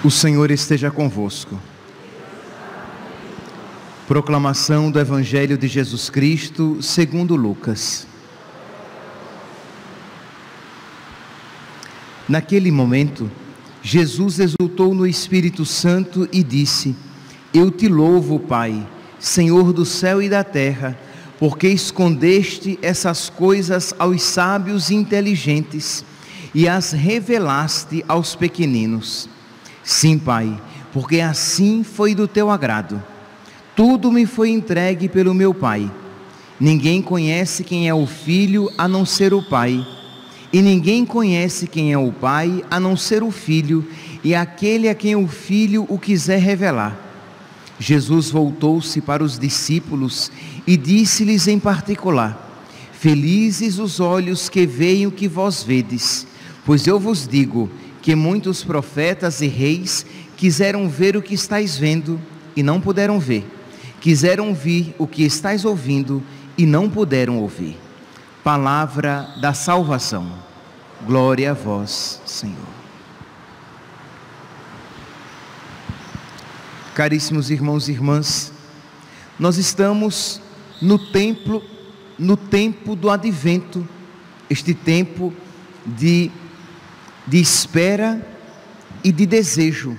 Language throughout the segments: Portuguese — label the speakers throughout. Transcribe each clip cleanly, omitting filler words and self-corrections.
Speaker 1: O Senhor esteja convosco. Proclamação do Evangelho de Jesus Cristo segundo Lucas. Naquele momento, Jesus exultou no Espírito Santo e disse: Eu te louvo, Pai, Senhor do céu e da terra, porque escondeste essas coisas aos sábios e inteligentes e as revelaste aos pequeninos. Sim, Pai, porque assim foi do teu agrado. Tudo me foi entregue pelo meu Pai. Ninguém conhece quem é o Filho a não ser o Pai, e ninguém conhece quem é o Pai a não ser o Filho, e aquele a quem o Filho o quiser revelar. Jesus voltou-se para os discípulos e disse-lhes em particular: Felizes os olhos que veem o que vós vedes, pois eu vos digo que muitos profetas e reis quiseram ver o que estáis vendo e não puderam ver, quiseram ouvir o que estáis ouvindo e não puderam ouvir. Palavra da salvação. Glória a vós, Senhor. Caríssimos irmãos e irmãs, nós estamos no tempo do advento, este tempo de espera e de desejo.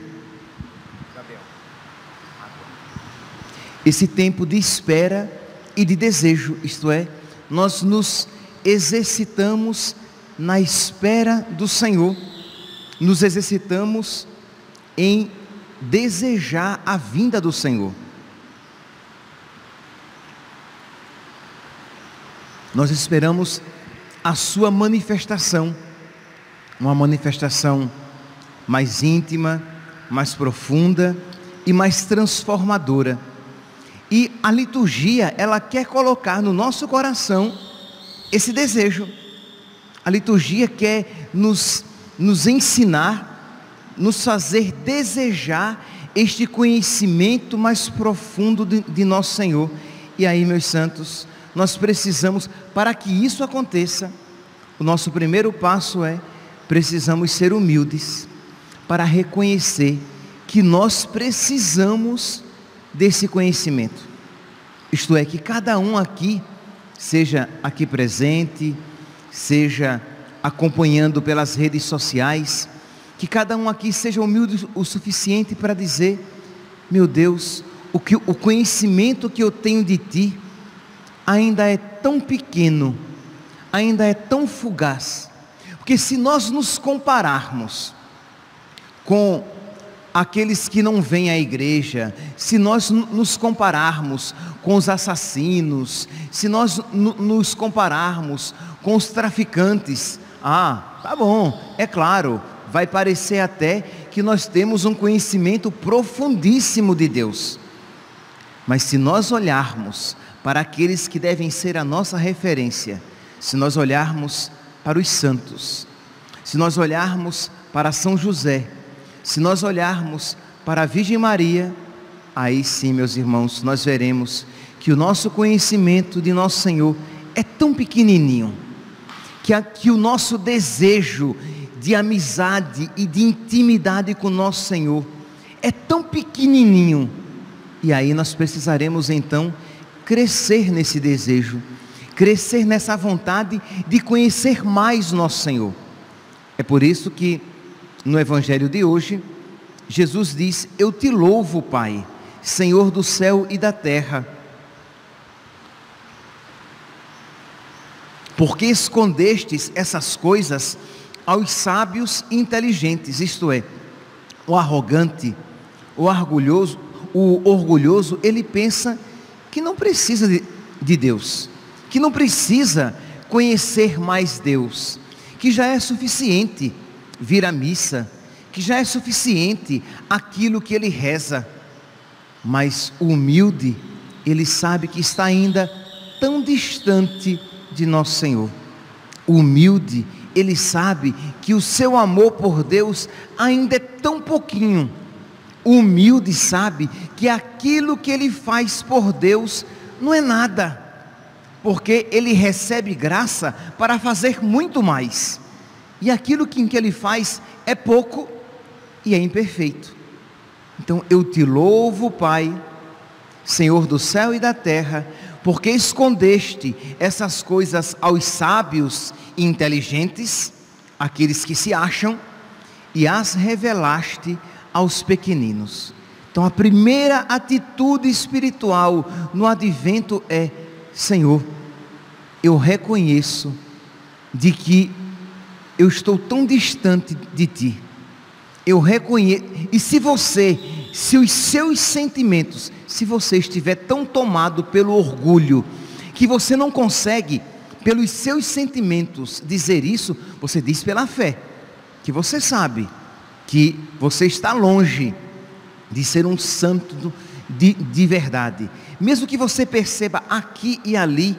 Speaker 1: Esse tempo de espera e de desejo, isto é, nós nos exercitamos na espera do Senhor, nos exercitamos em desejar a vinda do Senhor. Nós esperamos a sua manifestação, uma manifestação mais íntima, mais profunda e mais transformadora. E a liturgia, ela quer colocar no nosso coração esse desejo. A liturgia quer nos ensinar, nos fazer desejar este conhecimento mais profundo de nosso Senhor. E aí, meus santos, nós precisamos, para que isso aconteça, o nosso primeiro passo precisamos ser humildes para reconhecer que nós precisamos desse conhecimento. Isto é, que cada um aqui, seja aqui presente, seja acompanhando pelas redes sociais, que cada um aqui seja humilde o suficiente para dizer: meu Deus, o conhecimento que eu tenho de Ti ainda é tão pequeno, ainda é tão fugaz. Porque se nós nos compararmos com aqueles que não vêm à igreja, se nós nos compararmos com os assassinos, se nós nos compararmos com os traficantes, tá bom, é claro, vai parecer até que nós temos um conhecimento profundíssimo de Deus. Mas se nós olharmos para aqueles que devem ser a nossa referência, se nós olharmos para os santos, se nós olharmos para São José, se nós olharmos para a Virgem Maria, aí sim, meus irmãos, nós veremos que o nosso conhecimento de nosso Senhor é tão pequenininho, que o nosso desejo de amizade e de intimidade com nosso Senhor é tão pequenininho. E aí nós precisaremos então crescer nesse desejo, crescer nessa vontade de conhecer mais nosso Senhor. É por isso que no Evangelho de hoje, Jesus diz: Eu te louvo, Pai, Senhor do céu e da terra, porque escondestes essas coisas aos sábios e inteligentes, isto é, o arrogante, o orgulhoso, ele pensa que não precisa de Deus, que não precisa conhecer mais Deus, que já é suficiente vir à missa, que já é suficiente aquilo que ele reza. Mas o humilde, ele sabe que está ainda tão distante de nosso Senhor. O humilde, ele sabe que o seu amor por Deus ainda é tão pouquinho. O humilde sabe que aquilo que ele faz por Deus não é nada, porque ele recebe graça para fazer muito mais, e aquilo que ele faz é pouco, e é imperfeito. Então eu te louvo, Pai, Senhor do céu e da terra, porque escondeste essas coisas aos sábios e inteligentes, aqueles que se acham, e as revelaste aos pequeninos. Então a primeira atitude espiritual no advento é: Senhor, eu reconheço de que eu estou tão distante de Ti. Eu reconheço, e se os seus sentimentos, se você estiver tão tomado pelo orgulho, que você não consegue, pelos seus sentimentos, dizer isso, você diz pela fé, que você sabe que você está longe de ser um santo de verdade. Mesmo que você perceba aqui e ali,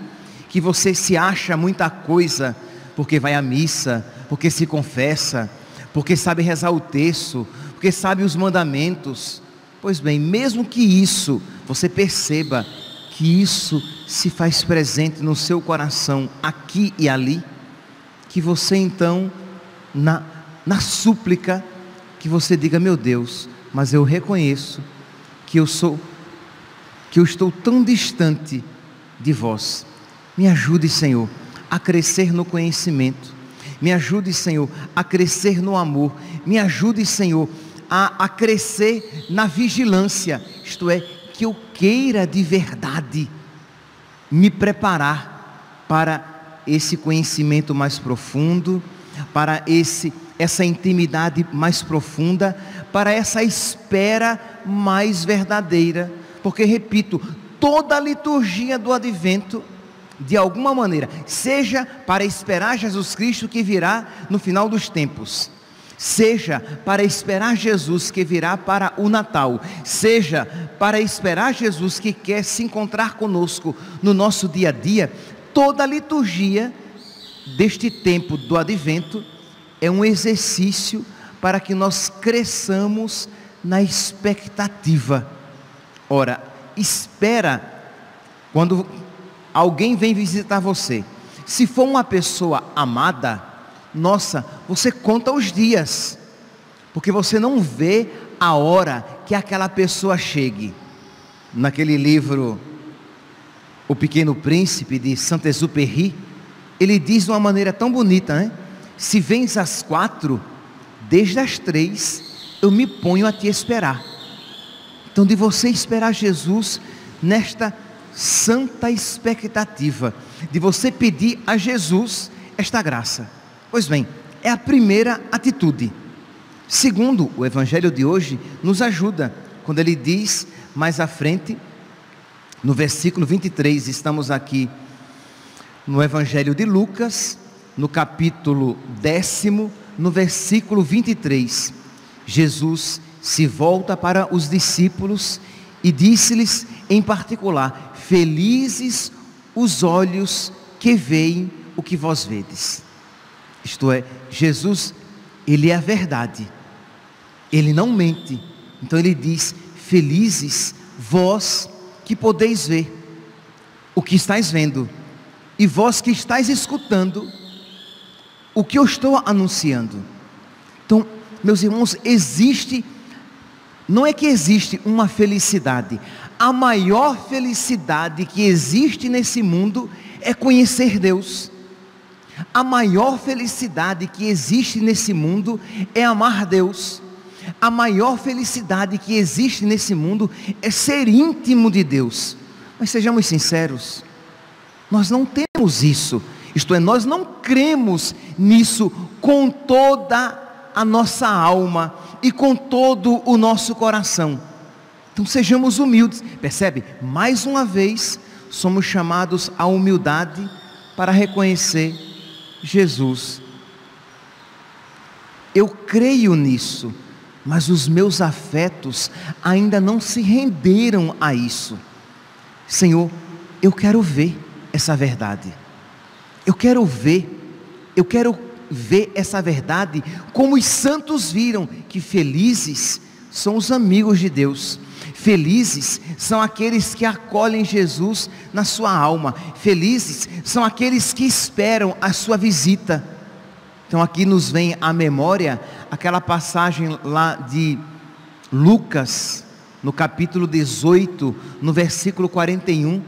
Speaker 1: que você se acha muita coisa, porque vai à missa, porque se confessa, porque sabe rezar o terço, porque sabe os mandamentos. Pois bem, mesmo que isso, você perceba que isso se faz presente no seu coração, aqui e ali, que você então, na súplica, que você diga: meu Deus, mas eu reconheço que eu estou tão distante de vós. Me ajude, Senhor, a crescer no conhecimento. Me ajude, Senhor, a crescer no amor. Me ajude, Senhor, a crescer na vigilância. Isto é, que eu queira de verdade me preparar para esse conhecimento mais profundo, para essa intimidade mais profunda, para essa espera mais verdadeira. Porque, repito, toda a liturgia do advento, de alguma maneira, seja para esperar Jesus Cristo que virá no final dos tempos, seja para esperar Jesus que virá para o Natal, seja para esperar Jesus que quer se encontrar conosco no nosso dia a dia, toda a liturgia deste tempo do advento é um exercício para que nós cresçamos na expectativa. Ora, espera, quando alguém vem visitar você, se for uma pessoa amada, nossa, você conta os dias, porque você não vê a hora que aquela pessoa chegue. Naquele livro O Pequeno Príncipe, de Saint-Exupéry, ele diz de uma maneira tão bonita, né? Se vens às 4, desde as 3 eu me ponho a te esperar. Então, de você esperar Jesus nesta santa expectativa, de você pedir a Jesus esta graça. Pois bem, é a primeira atitude. Segundo, o Evangelho de hoje nos ajuda, quando ele diz mais à frente, no versículo 23, estamos aqui no Evangelho de Lucas, no capítulo 10, no versículo 23, Jesus se volta para os discípulos e disse-lhes em particular: felizes os olhos que veem o que vós vedes. Isto é, Jesus, ele é a verdade, ele não mente. Então ele diz: felizes vós que podeis ver o que estáis vendo, e vós que estáis escutando o que eu estou anunciando. Então, meus irmãos, não é que existe uma felicidade, a maior felicidade que existe nesse mundo é conhecer Deus. A maior felicidade que existe nesse mundo é amar Deus. A maior felicidade que existe nesse mundo é ser íntimo de Deus. Mas sejamos sinceros, nós não temos isso. Isto é, nós não cremos nisso com toda a nossa alma e com todo o nosso coração. Então sejamos humildes. Percebe? Mais uma vez somos chamados à humildade para reconhecer Jesus. Eu creio nisso, mas os meus afetos ainda não se renderam a isso. Senhor, eu quero ver essa verdade. Eu quero ver essa verdade como os santos viram, que felizes são os amigos de Deus. Felizes são aqueles que acolhem Jesus na sua alma. Felizes são aqueles que esperam a sua visita. Então aqui nos vem à memória aquela passagem lá de Lucas, no capítulo 18, no versículo 41,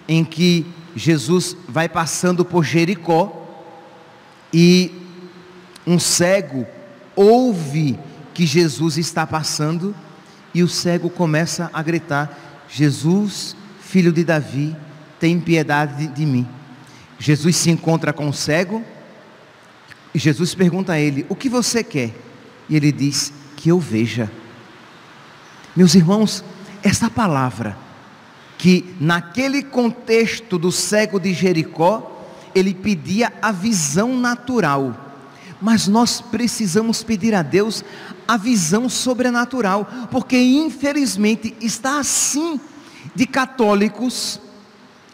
Speaker 1: em que Jesus vai passando por Jericó e um cego ouve que Jesus está passando e o cego começa a gritar: Jesus, filho de Davi, tem piedade de mim. Jesus se encontra com o cego e Jesus pergunta a ele: o que você quer? E ele diz: que eu veja. Meus irmãos, essa palavra, que naquele contexto do cego de Jericó, ele pedia a visão natural, mas nós precisamos pedir a Deus a visão sobrenatural, porque infelizmente está assim de católicos,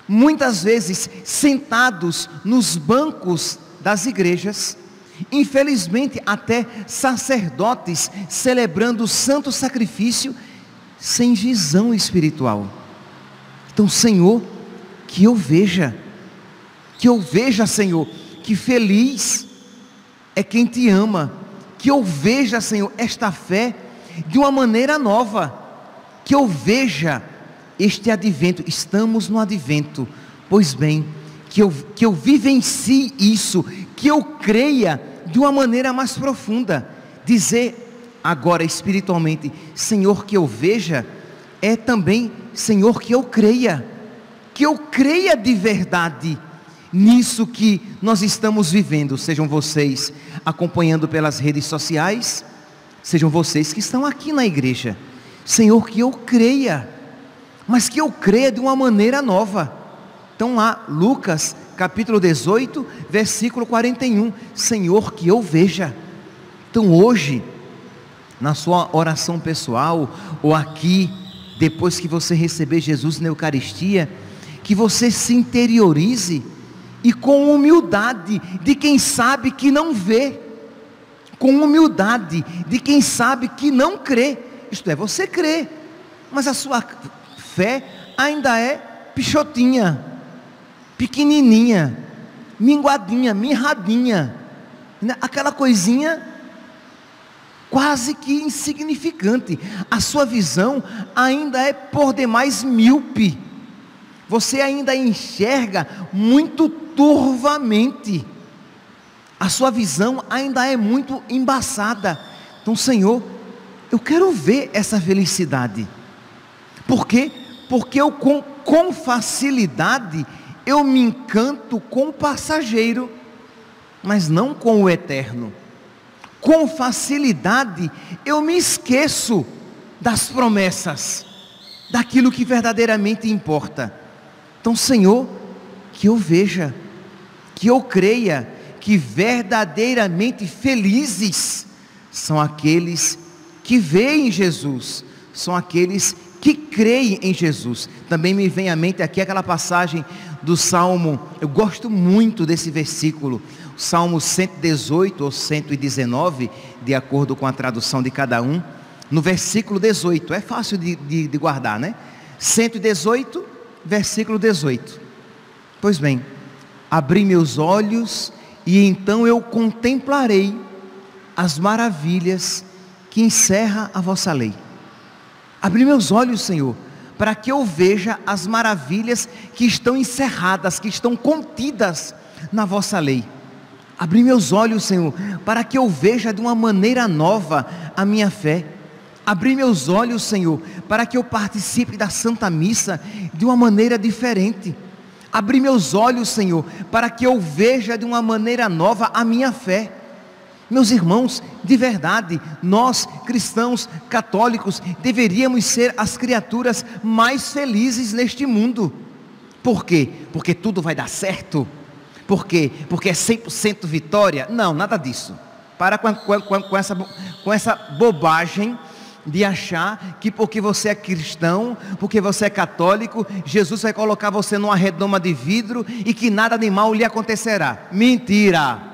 Speaker 1: muitas vezes sentados nos bancos das igrejas, infelizmente até sacerdotes celebrando o santo sacrifício, sem visão espiritual. Então, Senhor, que eu veja, Senhor, que feliz é quem te ama, que eu veja, Senhor, esta fé de uma maneira nova, que eu veja este advento. Estamos no advento, pois bem, que eu vivencie isso, que eu creia de uma maneira mais profunda. Dizer agora espiritualmente: Senhor, que eu veja, é também, Senhor, que eu creia de verdade nisso que nós estamos vivendo. Sejam vocês acompanhando pelas redes sociais, sejam vocês que estão aqui na igreja. Senhor, que eu creia, mas que eu creia de uma maneira nova. Então lá, Lucas capítulo 18, versículo 41, Senhor, que eu veja. Então hoje, na sua oração pessoal, ou aqui, depois que você receber Jesus na Eucaristia, que você se interiorize, e com humildade de quem sabe que não vê, com humildade de quem sabe que não crê. Isto é, você crê, mas a sua fé ainda é pichotinha, pequenininha, minguadinha, mirradinha, aquela coisinha quase que insignificante. A sua visão ainda é por demais míope, você ainda enxerga muito turvamente, a sua visão ainda é muito embaçada. Então, Senhor, eu quero ver essa felicidade. Por quê? Porque eu com facilidade eu me encanto com o passageiro, mas não com o eterno. Com facilidade eu me esqueço das promessas, daquilo que verdadeiramente importa. Então, Senhor, que eu veja, que eu creia que verdadeiramente felizes são aqueles que veem Jesus, são aqueles que creem em Jesus. Também me vem à mente aqui aquela passagem do Salmo, eu gosto muito desse versículo, Salmo 118 ou 119, de acordo com a tradução de cada um, no versículo 18, é fácil de guardar, né? 118, versículo 18, pois bem, abri meus olhos e então eu contemplarei as maravilhas que encerra a vossa lei. Abri meus olhos, Senhor, para que eu veja as maravilhas que estão encerradas, que estão contidas na vossa lei. Abri meus olhos, Senhor, para que eu veja de uma maneira nova a minha fé. Abri meus olhos, Senhor, para que eu participe da Santa Missa de uma maneira diferente. Abri meus olhos, Senhor, para que eu veja de uma maneira nova a minha fé. Meus irmãos, de verdade, nós cristãos católicos deveríamos ser as criaturas mais felizes neste mundo. Por quê? Porque tudo vai dar certo? Por quê? Porque é 100% vitória? Não, nada disso. Para com essa bobagem de achar que porque você é cristão, porque você é católico, Jesus vai colocar você numa redoma de vidro e que nada de mal lhe acontecerá. Mentira!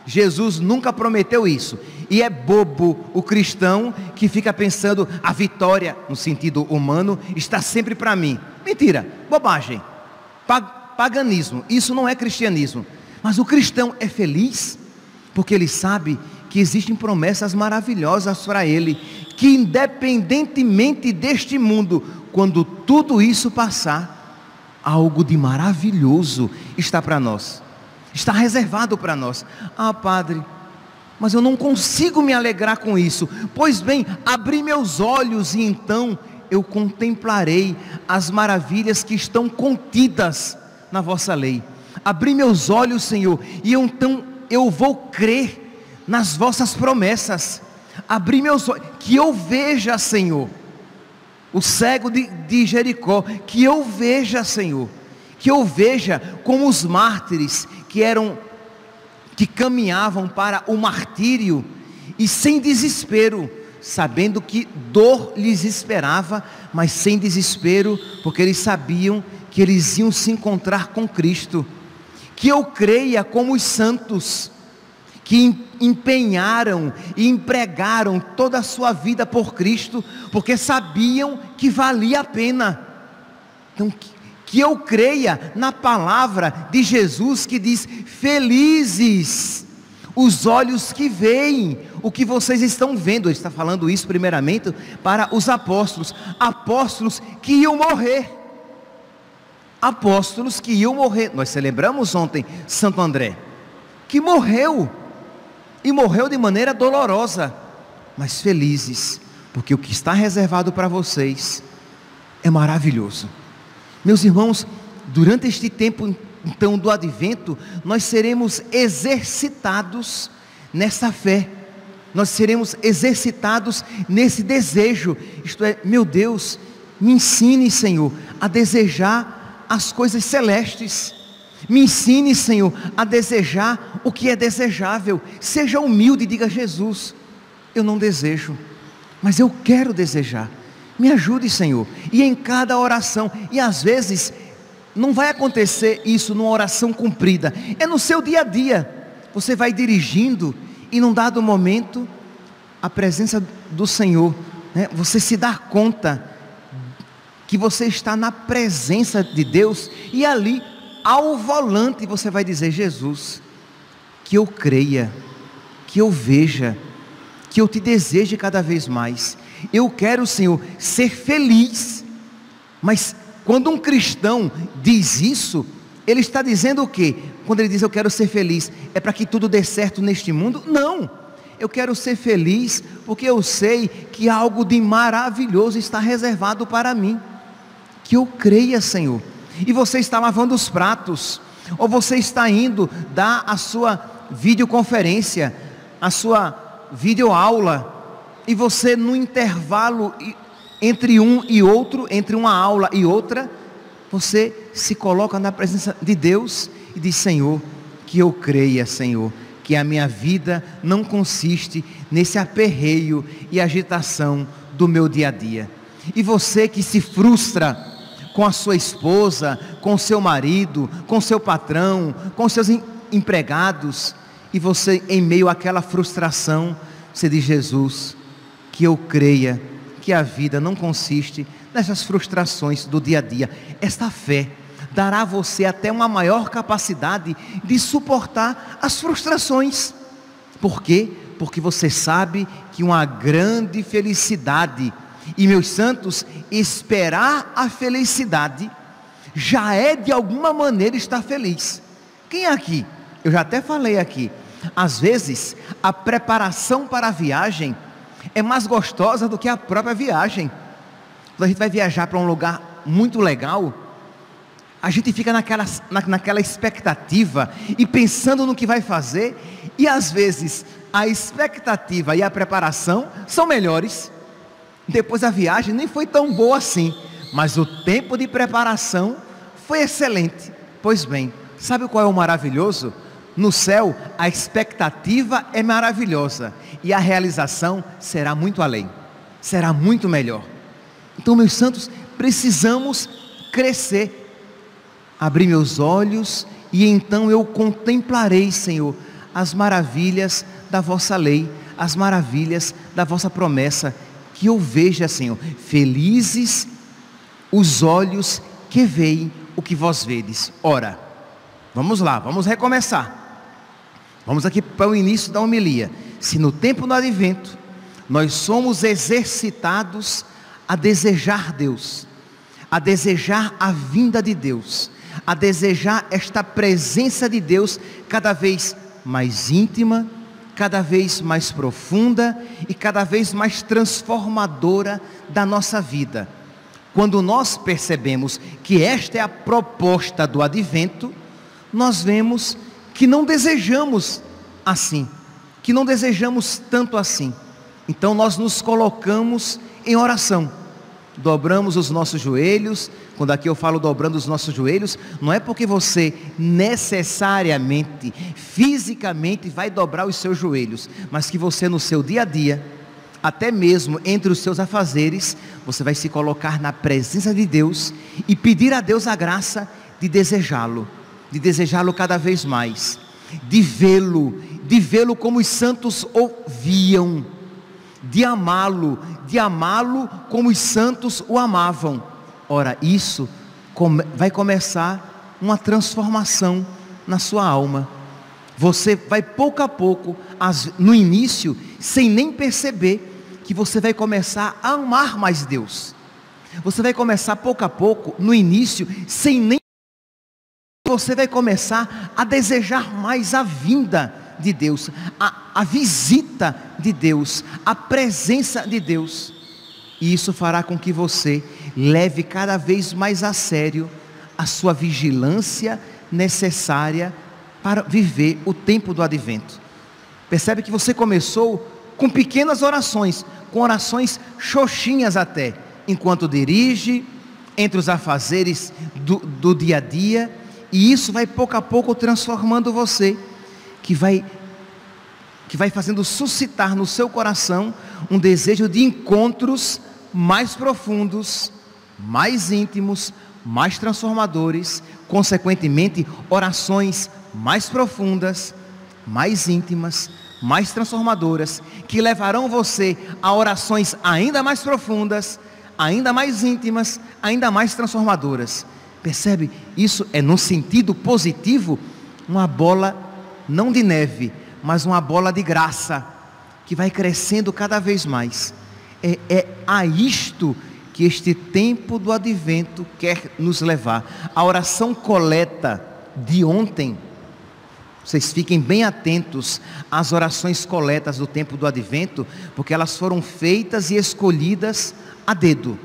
Speaker 1: Jesus nunca prometeu isso. E é bobo o cristão que fica pensando a vitória, no sentido humano, está sempre para mim. Mentira, bobagem, paganismo, isso não é cristianismo. Mas o cristão é feliz porque ele sabe que existem promessas maravilhosas para ele, que independentemente deste mundo, quando tudo isso passar, algo de maravilhoso está para nós, está reservado para nós. Ah, Padre, mas eu não consigo me alegrar com isso. Pois bem, abri meus olhos e então eu contemplarei as maravilhas que estão contidas na vossa lei. Abri meus olhos, Senhor, e então eu vou crer nas vossas promessas. Abri meus olhos, que eu veja, Senhor, o cego de Jericó, que eu veja, Senhor, que eu veja como os mártires que caminhavam para o martírio, e sem desespero, sabendo que dor lhes esperava, mas sem desespero, porque eles sabiam que eles iam se encontrar com Cristo. Que eu creia como os santos, que empenharam e empregaram toda a sua vida por Cristo, porque sabiam que valia a pena. Então, que eu creia na palavra de Jesus que diz: felizes os olhos que veem o que vocês estão vendo. Ele está falando isso primeiramente para os apóstolos que iam morrer. Apóstolos que iam morrer. Nós celebramos ontem Santo André, que morreu, e morreu de maneira dolorosa, mas felizes, porque o que está reservado para vocês é maravilhoso. Meus irmãos, durante este tempo então do advento, nós seremos exercitados nessa fé, nós seremos exercitados nesse desejo, isto é, meu Deus, me ensine, Senhor, a desejar as coisas celestes. Me ensine, Senhor, a desejar o que é desejável. Seja humilde e diga: Jesus, eu não desejo, mas eu quero desejar. Me ajude, Senhor. E em cada oração, e às vezes não vai acontecer isso numa oração cumprida, é no seu dia a dia. Você vai dirigindo e num dado momento a presença do Senhor, né? Você se dá conta que você está na presença de Deus, e ali ao volante você vai dizer: Jesus, que eu creia, que eu veja, que eu te deseje cada vez mais. Eu quero, Senhor, ser feliz. Mas quando um cristão diz isso, ele está dizendo o quê? Quando ele diz eu quero ser feliz, é para que tudo dê certo neste mundo? Não, eu quero ser feliz porque eu sei que algo de maravilhoso está reservado para mim. Que eu creia, Senhor. E você está lavando os pratos, ou você está indo dar a sua videoconferência, a sua videoaula, e você no intervalo entre um e outro, entre uma aula e outra, você se coloca na presença de Deus e diz: Senhor, que eu creia, Senhor, que a minha vida não consiste nesse aperreio e agitação do meu dia a dia. E você que se frustra com a sua esposa, com seu marido, com seu patrão, com seus empregados, e você em meio àquela frustração, você diz: Jesus, que eu creia que a vida não consiste nessas frustrações do dia a dia. Esta fé dará a você até uma maior capacidade de suportar as frustrações. Por quê? Porque você sabe que uma grande felicidade, e meus santos, esperar a felicidade já é de alguma maneira estar feliz. Quem é aqui? Eu já até falei aqui, às vezes a preparação para a viagem é mais gostosa do que a própria viagem. Quando a gente vai viajar para um lugar muito legal, a gente fica naquela expectativa e pensando no que vai fazer, e às vezes a expectativa e a preparação são melhores. Depois a viagem nem foi tão boa assim, mas o tempo de preparação foi excelente. Pois bem, sabe qual é o maravilhoso? No céu a expectativa é maravilhosa e a realização será muito além, será muito melhor. Então, meus santos, precisamos crescer. Abri meus olhos e então eu contemplarei, Senhor, as maravilhas da vossa lei, as maravilhas da vossa promessa. Que eu veja, Senhor, felizes os olhos que veem o que vós vedes. Ora, vamos lá, vamos recomeçar. Vamos aqui para o início da homilia. se no tempo do advento nós somos exercitados a desejar Deus, a desejar a vinda de Deus, a desejar esta presença de Deus cada vez mais íntima, cada vez mais profunda e cada vez mais transformadora da nossa vida. Quando nós percebemos que esta é a proposta do advento, nós vemos que não desejamos assim, que não desejamos tanto assim. Então nós nos colocamos em oração, dobramos os nossos joelhos. Quando aqui eu falo dobrando os nossos joelhos, não é porque você necessariamente, fisicamente vai dobrar os seus joelhos, mas que você no seu dia a dia, até mesmo entre os seus afazeres, você vai se colocar na presença de Deus e pedir a Deus a graça de desejá-lo cada vez mais, de vê-lo como os santos o viam, de amá-lo como os santos o amavam. Ora, isso vai começar uma transformação na sua alma. Você vai pouco a pouco, no início, sem nem perceber, que você vai começar a amar mais Deus. Você vai começar pouco a pouco, no início, sem nem... Você vai começar a desejar mais a vinda de Deus, a visita de Deus, a presença de Deus. E isso fará com que você leve cada vez mais a sério a sua vigilância necessária para viver o tempo do advento. Percebe que você começou com pequenas orações, com orações xoxinhas até, enquanto dirige, entre os afazeres do dia a dia, e isso vai pouco a pouco transformando você, que vai fazendo suscitar no seu coração um desejo de encontros mais profundos, mais íntimos, mais transformadores, consequentemente orações mais profundas, mais íntimas, mais transformadoras, que levarão você a orações ainda mais profundas, ainda mais íntimas, ainda mais transformadoras. Percebe? Isso é, no sentido positivo, uma bola não de neve, mas uma bola de graça, que vai crescendo cada vez mais. É a isto que este tempo do advento quer nos levar. A oração coleta de ontem, vocês fiquem bem atentos às orações coletas do tempo do advento, porque elas foram feitas e escolhidas a dedo.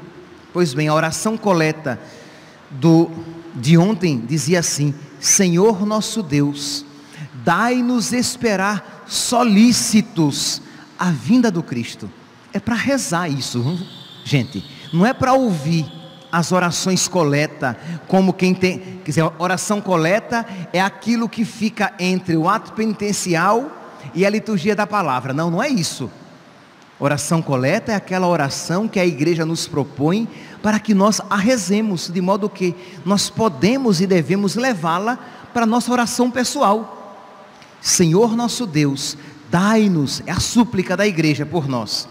Speaker 1: Pois bem, a oração coleta de ontem dizia assim: Senhor nosso Deus, dai-nos esperar solícitos a vinda do Cristo. É para rezar isso, gente, não é para ouvir as orações coleta, como quem tem, quer dizer, oração coleta é aquilo que fica entre o ato penitencial e a liturgia da palavra. Não, não é isso. Oração coleta é aquela oração que a igreja nos propõe para que nós a rezemos, de modo que nós podemos e devemos levá-la para a nossa oração pessoal. Senhor nosso Deus, dai-nos, é a súplica da igreja por nós,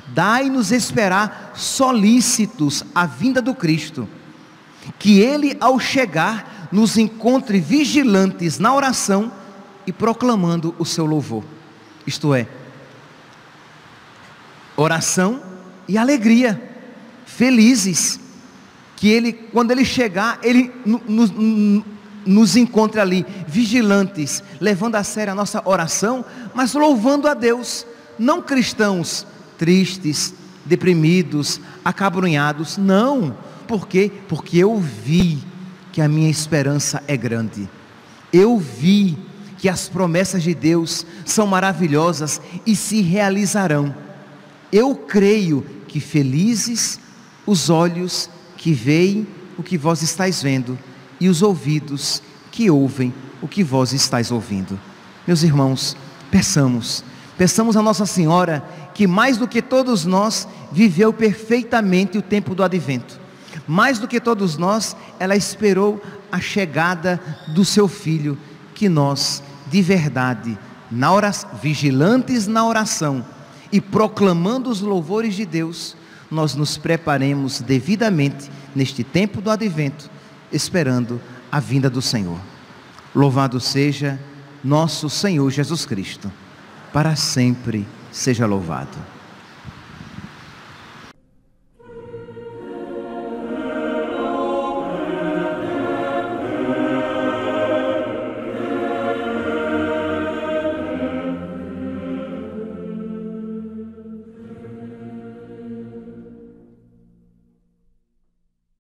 Speaker 1: dai-nos esperar solícitos a vinda do Cristo, que Ele ao chegar nos encontre vigilantes na oração e proclamando o seu louvor. Isto é, oração e alegria, felizes, que Ele, quando Ele chegar, Ele nos encontre ali, vigilantes, levando a sério a nossa oração, mas louvando a Deus, não cristãos tristes, deprimidos, acabrunhados, não. Por quê? Porque eu vi que a minha esperança é grande, eu vi que as promessas de Deus são maravilhosas e se realizarão. Eu creio que felizes os olhos que veem o que vós estáis vendo, e os ouvidos que ouvem o que vós estáis ouvindo. Meus irmãos, peçamos a Nossa Senhora, que mais do que todos nós, viveu perfeitamente o tempo do advento. Mais do que todos nós, ela esperou a chegada do seu Filho, que nós, de verdade, vigilantes na oração e proclamando os louvores de Deus, nós nos preparemos devidamente neste tempo do advento, esperando a vinda do Senhor. Louvado seja nosso Senhor Jesus Cristo. para sempre seja louvado.